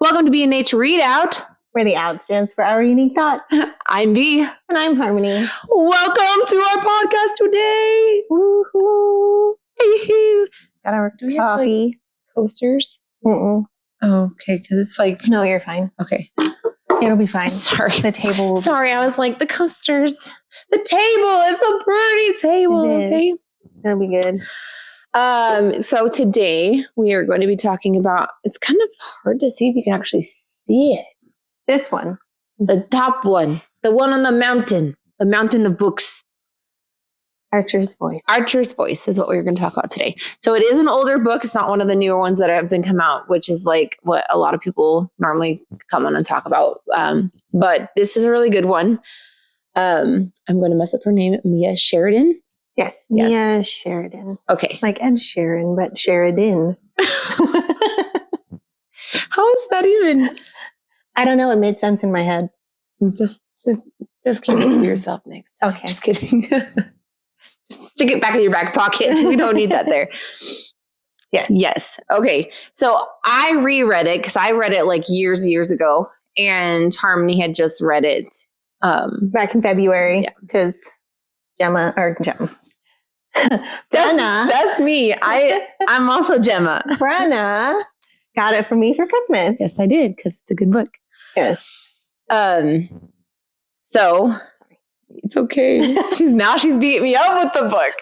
Welcome to BNH.READOUT, where the out stands for our unique thoughts. I'm B. And I'm Harmony. Welcome to our podcast today. Woohoo! Got our Do we coffee. have, coasters? Mm-mm. Oh, okay, because it's like... No, you're fine. Okay. It'll be fine. Sorry. The table. Sorry, I was like, the coasters. The table is a pretty table, okay? It'll be good. So today we are going to be talking about, it's kind of hard to see if you can actually see it. This one. The top one. The one on the mountain of books. Archer's Voice. Archer's Voice is what we're going to talk about today. So it is an older book. It's not one of the newer ones that have been come out, which is like what a lot of people normally come on and talk about. But this is a really good one. I'm going to mess up her name. Mia Sheridan. Yes. Mia Sheridan. Okay. Like Ed Sheeran, but Sheridan. How is that even? I don't know. It made sense in my head. Just keep it to yourself next time. Okay. Just kidding. Just stick it back in your back pocket. We don't need that there. Yes. Okay. So I reread it because I read it like years ago, and Harmony had just read it back in February because Gemma. That's me. I'm also Gemma. Brenna got it for me for Christmas. Yes, I did, because it's a good book. Yes. So it's okay. She's beating me up with the book.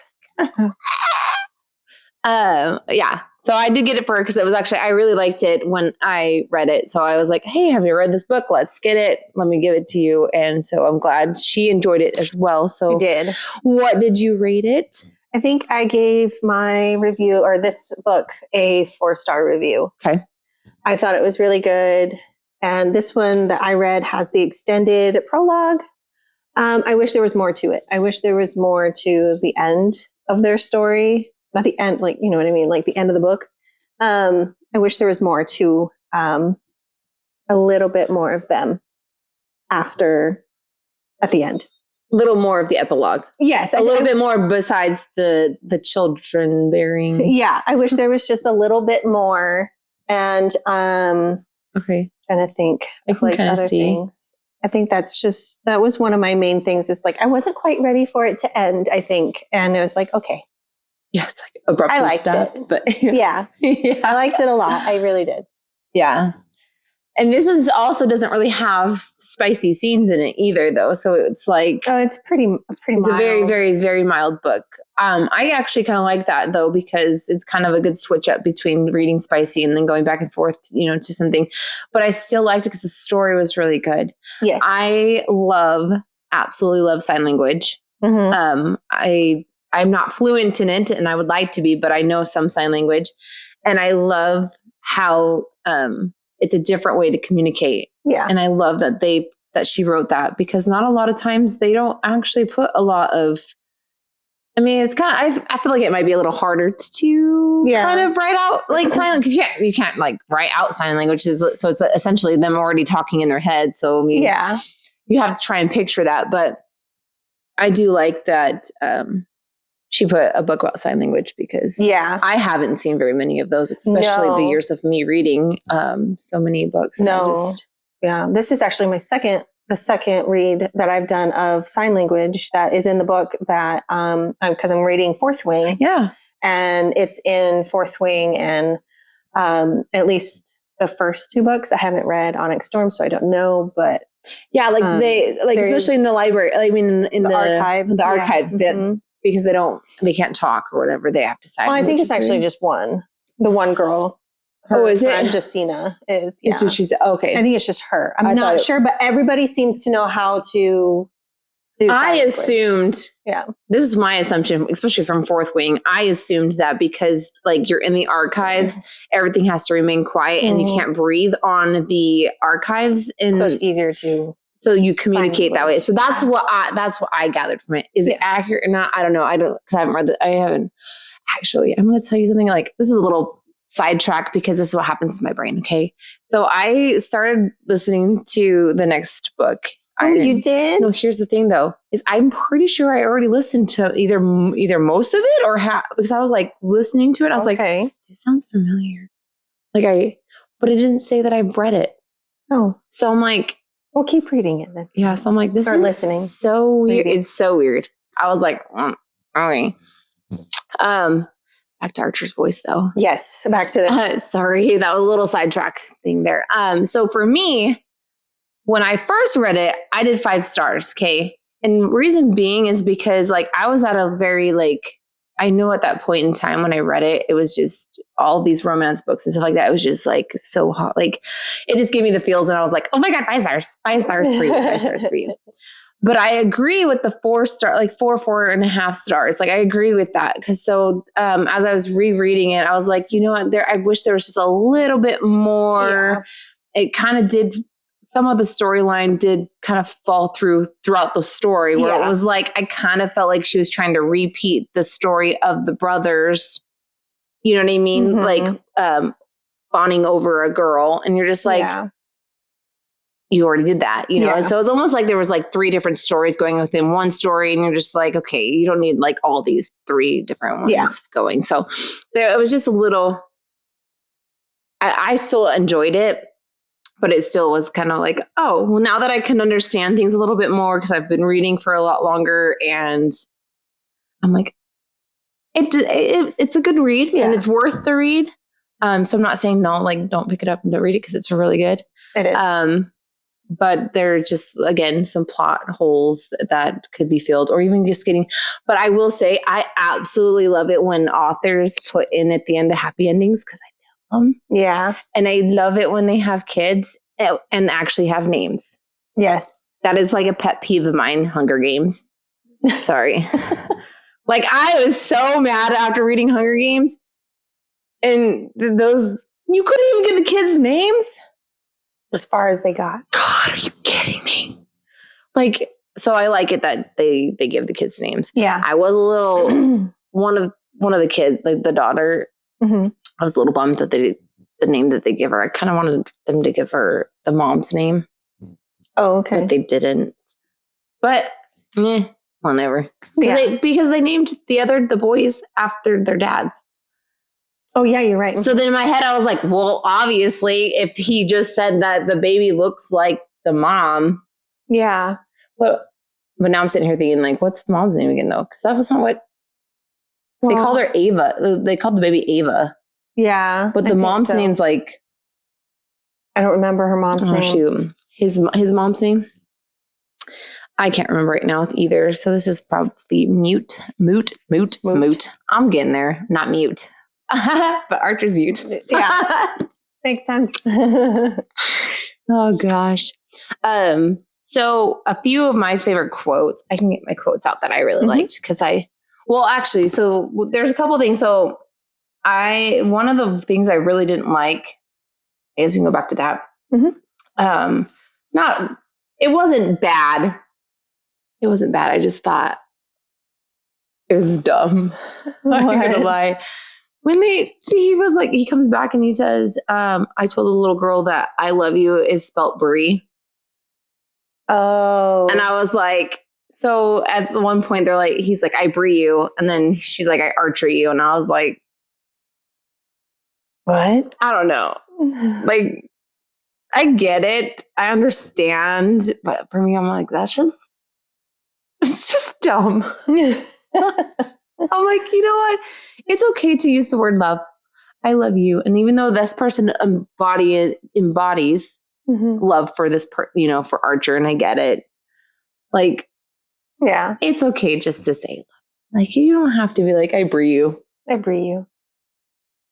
Yeah. So I did get it for her because it was actually, I really liked it when I read it. So I was like, hey, have you read this book? Let's get it. Let me give it to you. And so I'm glad she enjoyed it as well. So I did. What did you rate it? I think I gave my review or this book a 4-star review. Okay. I thought it was really good. And this one that I read has the extended prologue. I wish there was more to it. I wish there was more to the end of their story. Not the end, like, you know what I mean? Like the end of the book. I wish there was more to a little bit more of them at the end. A little more of the epilogue. Yes. A little bit more besides the children bearing. Yeah. I wish there was just a little bit more. And okay. Trying to think of like other things. I think that was one of my main things. Is like I wasn't quite ready for it to end, I think. And it was like, okay. Yeah, it's like abruptly I liked stopped, it. But yeah. I liked it a lot. I really did. Yeah. And this one also doesn't really have spicy scenes in it either, though. So it's like... Oh, it's pretty mild. It's a very, very, very mild book. I actually kind of like that, though, because it's kind of a good switch up between reading spicy and then going back and forth, to something. But I still liked it because the story was really good. Yes. I absolutely love sign language. Mm-hmm. I'm not fluent in it, and I would like to be, but I know some sign language. And I love how... it's a different way to communicate. Yeah. And I love that she wrote that, because not a lot of times they don't actually put a lot of, it's kind of, I feel like it might be a little harder to kind of write out like sign, because you can't like write out sign languages. So it's essentially them already talking in their head. So you have to try and picture that. But I do like that, she put a book about sign language, because I haven't seen very many of those, especially the years of me reading so many books. This is actually the second read that I've done of sign language that is in the book that because I'm reading Fourth Wing. Yeah. And it's in Fourth Wing, and at least the first 2 books I haven't read Onyx Storm, so I don't know, but especially in the library, in the archives. The archives that because they can't talk or whatever, they have to sign. Well, I think it's actually just one. The one girl. Is friend it? Justina is. Yeah. It's just, she's okay. I think it's just her. I'm not sure, but everybody seems to know how to do. I assumed. Yeah. This is my assumption, especially from Fourth Wing. I assumed that because you're in the archives, everything has to remain quiet, and you can't breathe on the archives, and so it's easier to. So you communicate that way. So that's what I gathered from it. Is it accurate or not? I don't know. Because I haven't read I haven't actually. I'm going to tell you something. This is a little sidetrack, because this is what happens with my brain. Okay. So I started listening to the next book. Oh, you did? No, here's the thing though, is I'm pretty sure I already listened to either most of it or because I was listening to it. I was like, this sounds familiar. but it didn't say that I've read it. Oh. So I'm like, well, keep reading it then. Yeah. So I'm like, this is listening. So weird. Reading. It's so weird. I was like, okay. Back to Archer's voice though. Yes. Back to this. Sorry. That was a little sidetrack thing there. So for me, when I first read it, I did 5 stars. Okay. And reason being is because like, I was at a very like, I knew at that point in time when I read it, it was just all these romance books and stuff like that. It was just like so hot. Like it just gave me the feels and I was like, oh my God, 5 stars, 5 stars for you, 5 stars for you. But I agree with the 4-star, like 4.5 stars. Like I agree with that. Cause so as I was rereading it, I was like, you know what, I wish there was just a little bit more. Yeah. It kind of did, some of the storyline did kind of fall throughout the story where it was like, I kind of felt like she was trying to repeat the story of the brothers. You know what I mean? Mm-hmm. Like fawning over a girl. And you're just like, you already did that, you know? Yeah. And so it's almost like there was like 3 different stories going within one story. And you're just like, okay, you don't need like all these 3 different ones going. So it was just a little, I still enjoyed it. But it still was kind of like, oh, well, now that I can understand things a little bit more because I've been reading for a lot longer, and I'm like, it's a good read and it's worth the read. So I'm not saying no, like don't pick it up and don't read it because it's really good. It is. But there are just again some plot holes that could be filled, or even just getting. But I will say, I absolutely love it when authors put in at the end the happy endings because yeah. And I love it when they have kids and actually have names. Yes. That is like a pet peeve of mine, Hunger Games. Sorry. Like I was so mad after reading Hunger Games. And those, you couldn't even get the kids' names? As far as they got. God, are you kidding me? Like, so I like it that they give the kids names. Yeah. I was a little, one of the kids, like the daughter, I was a little bummed that the name that they give her. I kind of wanted them to give her the mom's name. Oh, okay. But they didn't. But whatever. Because they named the boys after their dads. Oh yeah, you're right. So then in my head I was like, well, obviously, if he just said that the baby looks like the mom. Yeah. But now I'm sitting here thinking, like, what's the mom's name again though? Because that was not what they called her Ava. They called the baby Ava. Yeah. But the mom's name's like, I don't remember her mom's name. Shoot. His mom's name? I can't remember right now either. So this is probably Moot. I'm getting there. Not Mute. But Archer's Mute. Yeah. Makes sense. Oh gosh. So a few of my favorite quotes, I can get my quotes out that I really liked because so there's a couple of things. So one of the things I really didn't like, I guess we can go back to that. It wasn't bad. It wasn't bad. I just thought it was dumb. I'm not gonna lie. When he was like, he comes back and he says, I told the little girl that I love you is spelt Brie. Oh. And I was like, so at one point he's like, I Brie you. And then she's like, I Archer you. And I was like, what? I don't know. Like, I get it. I understand. But for me, I'm like, it's just dumb. I'm like, you know what? It's okay to use the word love. I love you. And even though this person embodies love for this, for Archer, and I get it. Like, yeah, it's okay just to say love. Like, you don't have to be like, I Brie you. I Brie you.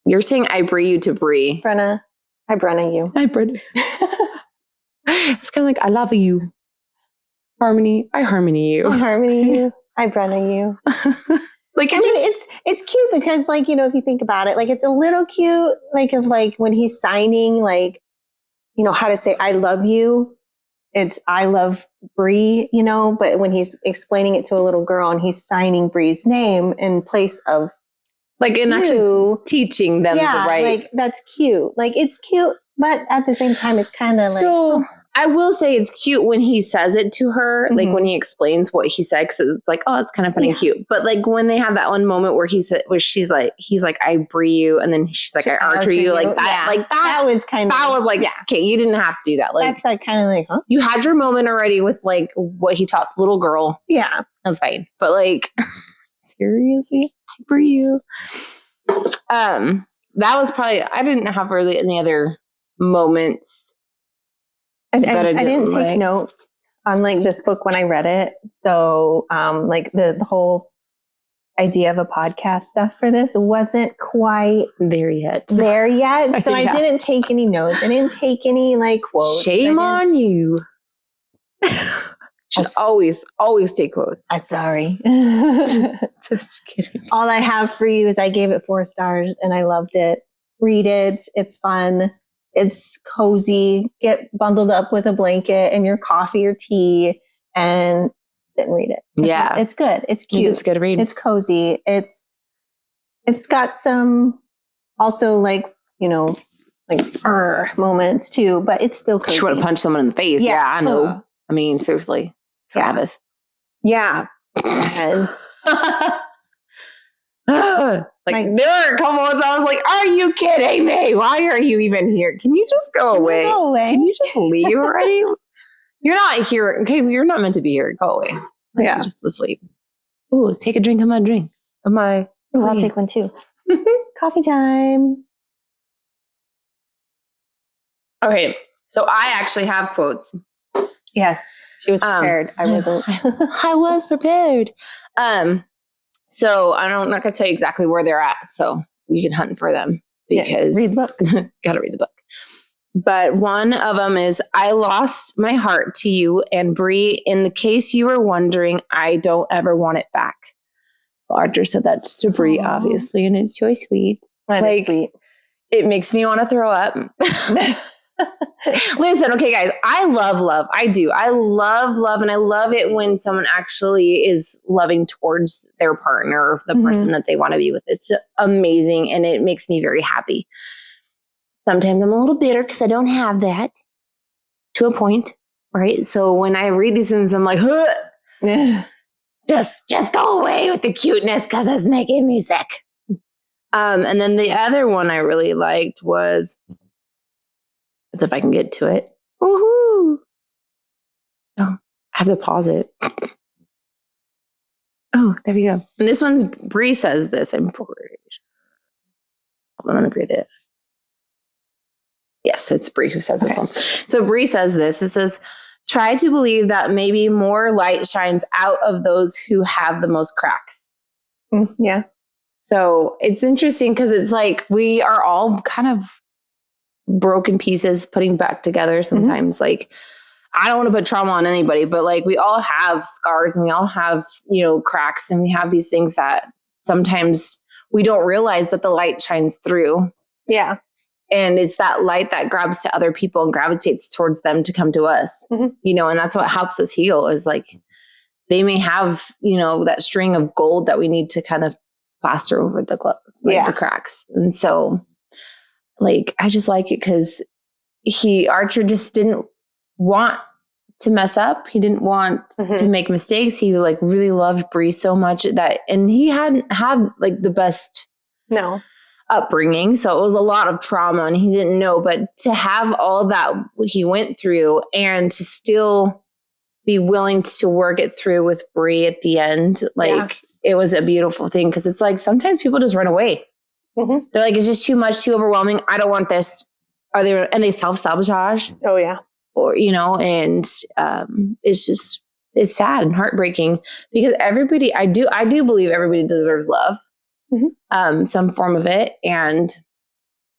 You're saying I Brie you to Brie. Brenna. I Brenna you. I Brenna. It's kind of like, I love you. Harmony. I Harmony you. I Harmony you. I Brenna you. Like, I mean, it's cute because, like, if you think about it, like, it's a little cute, like, of like when he's signing, like, how to say I love you. It's I love Brie, but when he's explaining it to a little girl and he's signing Brie's name in place of like, and actually teaching them the right. Like, that's cute. Like, it's cute, but at the same time, it's kind of so I will say it's cute when he says it to her, like when he explains what he said, because it's like, oh, that's kind of funny and cute. But like when they have that one moment where he's like, I brie you, and then she's like, I archer you, like that, that was kind of, that was like, okay, you didn't have to do that. Like that's like kind of like, huh? You had your moment already with like what he taught the little girl. Yeah, that's fine. But like, seriously, I brie you. That was probably, I didn't have really any other moments. I didn't take notes on like this book when I read it. So like the whole idea of a podcast stuff for this wasn't quite there yet. So I didn't take any notes. I didn't take any like quotes. Shame on you. Should always take quotes. I'm sorry. Just kidding. All I have for you is I gave it 4 stars and I loved it. Read it. It's fun. It's cozy. Get bundled up with a blanket and your coffee or tea and sit and read it. It's good. It's cute. It's good to read. It's cozy. It's got some also like, you know, like moments too, but it's still cozy. You want to punch someone in the face. Yeah, I know. I mean, seriously. Travis. Yeah. And like, never come on. I was like, are you kidding me? Why are you even here? Can you just go away? Can you just leave already? You're not here. Okay, you're not meant to be here. Go away. Yeah. Just asleep. Ooh, take a drink of my drink. Of my. Ooh, I'll take one too. Coffee time. Okay. So I actually have quotes. Yes. She was prepared. I wasn't. I was prepared. So I'm not going to tell you exactly where they're at. So you can hunt for them because read the book. Got to read the book. But one of them is, I lost my heart to you and Bree. In the case you were wondering, I don't ever want it back. Archer said that to Bree, obviously, and it's so sweet. That is sweet. It makes me want to throw up. Listen, okay, guys, I love love. I do. I love love, and I love it when someone actually is loving towards their partner or the person that they want to be with. It's amazing, and it makes me very happy. Sometimes I'm a little bitter because I don't have that to a point, right? So when I read these things, I'm like, just go away with the cuteness because it's making me sick. And then the other one I really liked was, let's see if I can get to it. Woohoo! Oh, I have to pause it. Oh, there we go. And this one's, Bree says this. I'm pretty sure. Hold on, let me read it. Yes, it's Bree who says this one. So Bree says this. It says, try to believe that maybe more light shines out of those who have the most cracks. Yeah. So it's interesting because it's like we are all kind of broken pieces putting back together sometimes. Like, I don't want to put trauma on anybody, but like we all have scars and we all have, you know, cracks, and we have these things that sometimes we don't realize that the light shines through. Yeah. And it's that light that grabs to other people and gravitates towards them to come to us, you know, and that's what helps us heal is like, they may have, you know, that string of gold that we need to kind of plaster over the the cracks. And so like, I just like it because Archer just didn't want to mess up. He didn't want to make mistakes. He like really loved Bree so much that, and he hadn't had like the best upbringing. So it was a lot of trauma and he didn't know, but to have all that he went through and to still be willing to work it through with Bree at the end, like it was a beautiful thing. Cause it's like, sometimes people just run away. They're like, it's just too much, too overwhelming. I don't want this. And they self-sabotage. Oh yeah. Or, you know, and it's sad and heartbreaking because everybody, I do believe everybody deserves love. Some form of it, and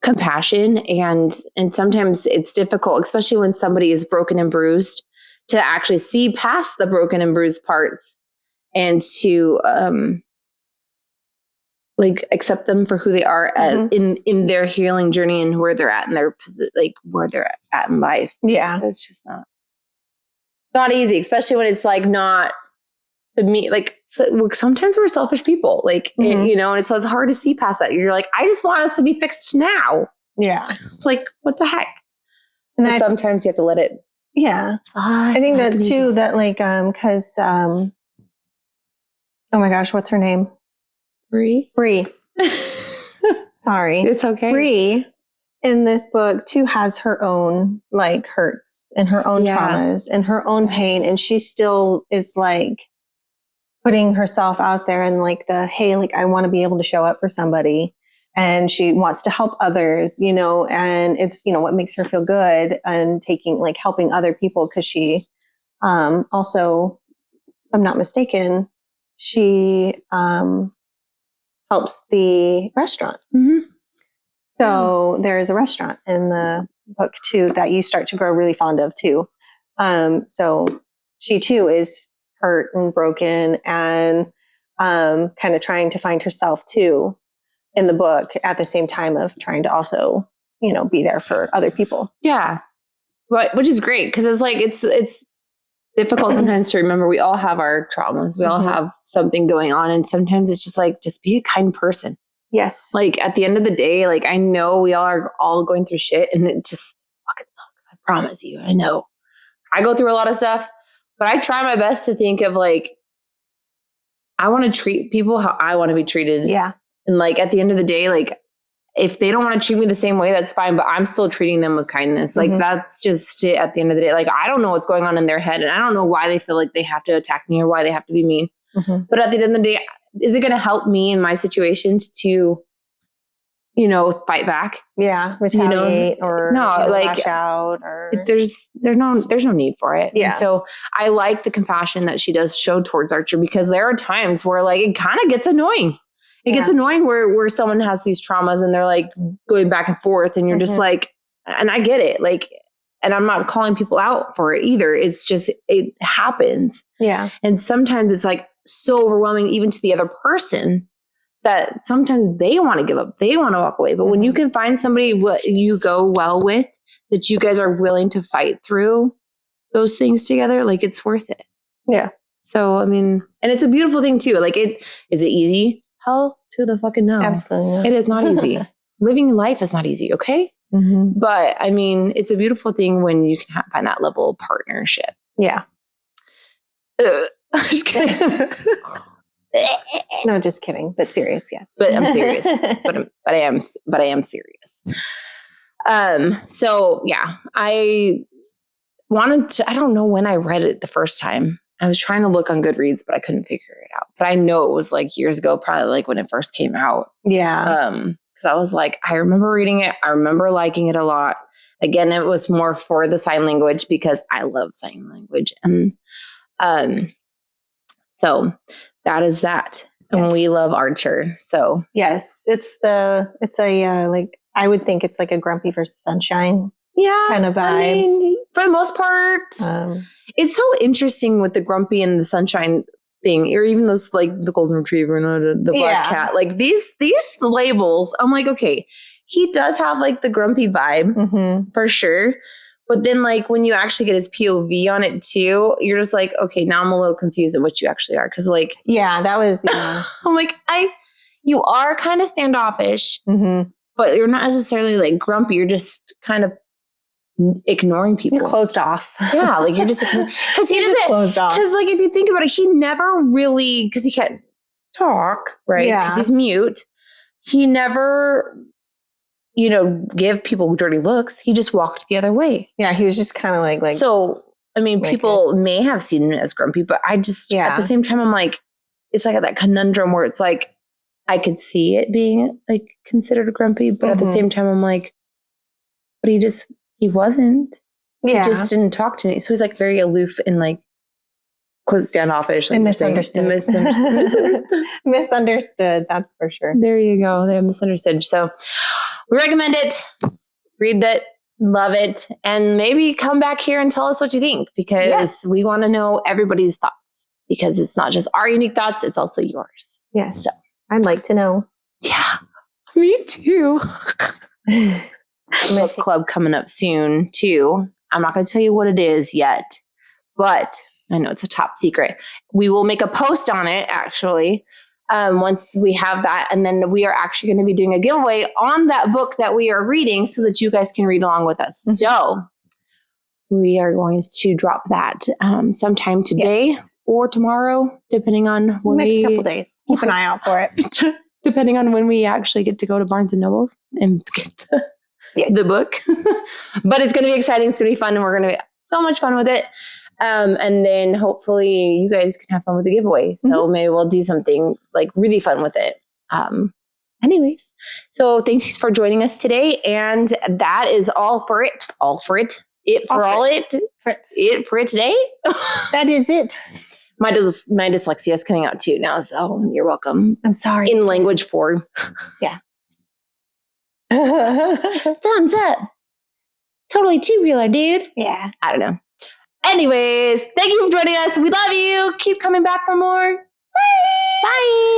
compassion, and sometimes it's difficult, especially when somebody is broken and bruised, to actually see past the broken and bruised parts and to like accept them for who they are in their healing journey and where they're at in their where they're at in life. Yeah, it's just not easy, especially when it's like not sometimes we're selfish people, like, you know, and so it's hard to see past that. You're like, I just want us to be fixed now. Yeah. Like, what the heck? And sometimes you have to let it Yeah. I think that too, that like, cause, oh my gosh, what's her name? Bree. Sorry. It's okay. Bree in this book too has her own like hurts and her own traumas and her own pain. And she still is like putting herself out there and like hey, like I want to be able to show up for somebody. And she wants to help others, you know, and it's, you know, what makes her feel good and helping other people. Cause she, also, if I'm not mistaken, she, helps the restaurant. Mm-hmm. So there's a restaurant in the book too, that you start to grow really fond of too. So she too is hurt and broken and, kind of trying to find herself too in the book at the same time of trying to also, you know, be there for other people. Yeah. But, which is great. Cause it's like, it's difficult sometimes to remember we all have our traumas. We all have something going on. And sometimes it's just like, just be a kind person. Yes. Like at the end of the day, like I know we all are all going through shit and it just fucking sucks. I promise you. I know. I go through a lot of stuff, but I try my best to think of like, I want to treat people how I want to be treated. Yeah. And like at the end of the day, like if they don't want to treat me the same way, that's fine, but I'm still treating them with kindness. Like that's just it at the end of the day. Like I don't know what's going on in their head and I don't know why they feel like they have to attack me or why they have to be mean. But at the end of the day, is it going to help me in my situations to, you know, fight back? Yeah. Retaliate or lash out or there's no need for it. Yeah. And so I like the compassion that she does show towards Archer because there are times where like it kind of gets annoying. It gets annoying where someone has these traumas and they're like going back and forth and you're just like, and I get it. Like, and I'm not calling people out for it either. It's just, it happens. Yeah. And sometimes it's like so overwhelming even to the other person that sometimes they want to give up. They want to walk away. But when you can find somebody what you go well with, that you guys are willing to fight through those things together, like it's worth it. Yeah. So, I mean, and it's a beautiful thing too. Like is it easy? Hell to the fucking no. Absolutely. It is not easy. Living life is not easy. Okay. But I mean, it's a beautiful thing when you can find that level of partnership. Yeah. Just kidding. No, just kidding. But serious. Yes. But I'm serious. but I am serious. So yeah, I wanted to, I don't know when I read it the first time. I was trying to look on Goodreads, but I couldn't figure it out. But I know it was like years ago, probably like when it first came out. Yeah. Because I was like, I remember reading it. I remember liking it a lot. Again, it was more for the sign language because I love sign language. And so that is that. Yes. And we love Archer. So yes, it's a like, I would think it's like a Grumpy versus Sunshine. Yeah. Kind of vibe. I mean, for the most part, it's so interesting with the Grumpy and the Sunshine thing, or even those like the Golden Retriever and the Black Cat. Like these labels, I'm like, okay, he does have like the Grumpy vibe for sure. But then like when you actually get his POV on it too, you're just like, okay, now I'm a little confused at what you actually are. Cause like, that was, I'm like, you are kind of standoffish, but you're not necessarily like grumpy. You're just kind of ignoring people. You're closed off. Yeah, like you're just because he doesn't closed off. Because like if you think about it, he never really, because he can't talk, right? Because he's mute. He never, give people dirty looks. He just walked the other way. Yeah, he was just kind of like. So I mean, people may have seen him as grumpy, but I just at the same time, I'm like, it's like that conundrum where it's like I could see it being like considered grumpy, but at the same time, I'm like, but he wasn't. Yeah. He just didn't talk to me. So he's like very aloof and like standoffish. Like and misunderstood. Misunderstood. That's for sure. There you go. They're misunderstood. So we recommend it. Read it. Love it. And maybe come back here and tell us what you think because we want to know everybody's thoughts because it's not just our unique thoughts. It's also yours. Yes. So I'd like to know. Yeah. Me too. Book club coming up soon too. I'm not going to tell you what it is yet, but I know it's a top secret. We will make a post on it actually once we have that, and then we are actually going to be doing a giveaway on that book that we are reading so that you guys can read along with us. So we are going to drop that sometime today or tomorrow, depending on when next couple days. Keep an eye out for it. Depending on when we actually get to go to Barnes and Nobles and get the book. But it's going to be exciting. It's going to be fun, and we're going to have so much fun with it. And then hopefully you guys can have fun with the giveaway. So maybe we'll do something like really fun with it. Anyways, so thanks for joining us today. And that is all for it. It for it today. That is it. My dyslexia is coming out too now, so you're welcome. I'm sorry. In language form. Yeah. Thumbs up. Totally tubular, dude. Yeah. I don't know. Anyways, thank you for joining us. We love you. Keep coming back for more. Bye. Bye.